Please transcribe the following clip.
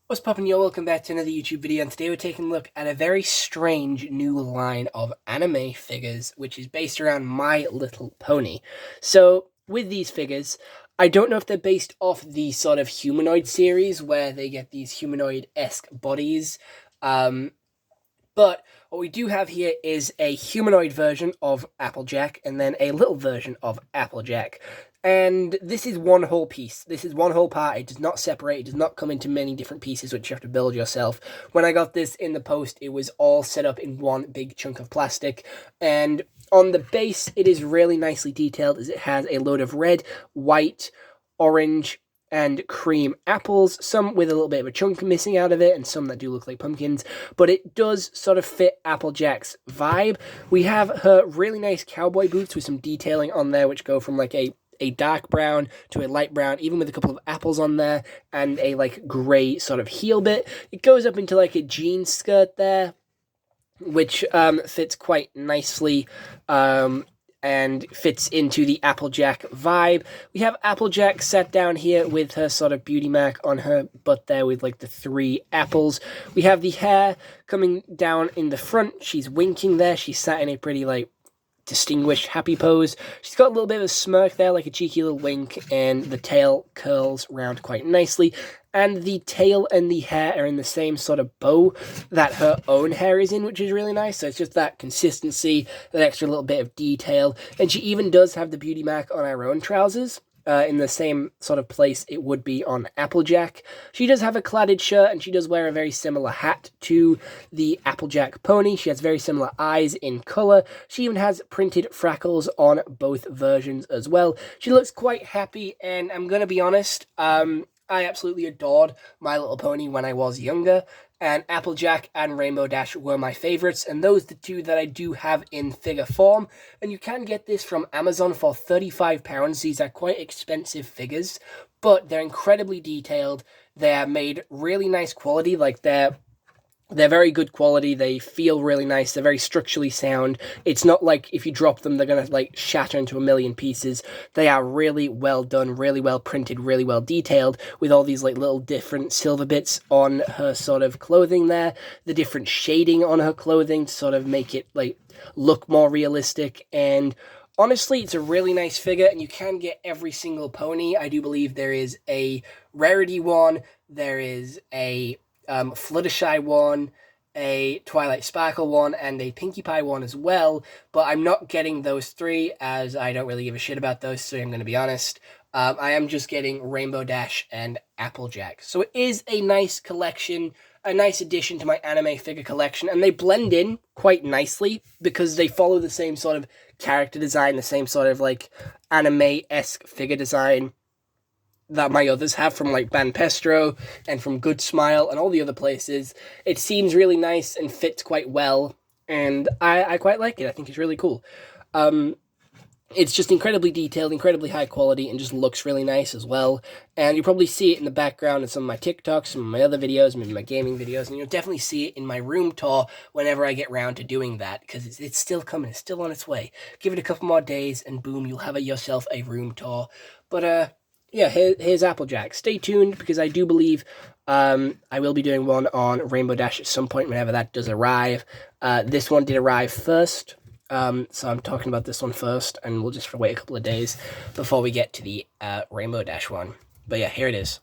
What's poppin', yo? Welcome back to another YouTube video, and today we're taking a look at a very strange new line of anime figures, which is based around My Little Pony. So, with these figures, I don't know if they're based off the sort of humanoid series, where they get these humanoid-esque bodies, but what we do have here is a humanoid version of Applejack, and then a little version of Applejack. And this is one whole piece. This is one whole part. It does not separate. It does not come into many different pieces, which you have to build yourself. When I got this in the post, it was all set up in one big chunk of plastic. And on the base, it is really nicely detailed, as it has a load of red, white, orange, and cream apples, some with a little bit of a chunk missing out of it, and some that do look like pumpkins, but it does sort of fit Applejack's vibe. We have her really nice cowboy boots with some detailing on there, which go from like a dark brown to a light brown, even with a couple of apples on there, and a like grey sort of heel bit. It goes up into like a jean skirt there, which fits quite nicely, and fits into the Applejack vibe. We have Applejack sat down here with her sort of beauty mark on her butt there with like the 3 apples. We have the hair coming down in the front. She's winking there. She's sat in a pretty like distinguished happy pose. She's got a little bit of a smirk there, like a cheeky little wink, and the tail curls round quite nicely. And the tail and the hair are in the same sort of bow that her own hair is in, which is really nice. So it's just that consistency, that extra little bit of detail. And she even does have the beauty mark on her own trousers, in the same sort of place it would be on Applejack. She does have a cladded shirt, and she does wear a very similar hat to the Applejack pony. She has very similar eyes in color. She even has printed freckles on both versions as well. She looks quite happy, and I'm gonna be honest, I absolutely adored My Little Pony when I was younger, and Applejack and Rainbow Dash were my favorites, and those are the two that I do have in figure form. And you can get this from Amazon for £35. These are quite expensive figures, but they're incredibly detailed. They're made really nice quality, like they're very good quality. They feel really nice. They're very structurally sound. It's not like if you drop them, they're going to like shatter into a million pieces. They are really well done, really well printed, really well detailed, with all these like little different silver bits on her sort of clothing there, the different shading on her clothing to sort of make it like look more realistic. And honestly, it's a really nice figure, and you can get every single pony. I do believe there is a rarity one. There is a Fluttershy one, a Twilight Sparkle one, and a Pinkie Pie one as well, but I'm not getting those 3, as I don't really give a shit about those 3, I'm going to be honest. I am just getting Rainbow Dash and Applejack. So it is a nice collection, a nice addition to my anime figure collection, and they blend in quite nicely because they follow the same sort of character design, the same sort of like anime-esque figure design that my others have from like Banpestro and from Good Smile and all the other places. It seems really nice and fits quite well, and I quite like it. I think it's really cool. It's just incredibly detailed, incredibly high quality, and just looks really nice as well. And you'll probably see it in the background in some of my TikToks, some of my other videos, maybe my gaming videos, and you'll definitely see it in my room tour whenever I get round to doing that, because it's still coming, it's still on its way. Give it a couple more days, and boom, you'll have yourself a room tour. But, yeah, here's Applejack. Stay tuned, because I do believe I will be doing one on Rainbow Dash at some point whenever that does arrive. This one did arrive first, so I'm talking about this one first, and we'll just wait a couple of days before we get to the Rainbow Dash one. But yeah, here it is.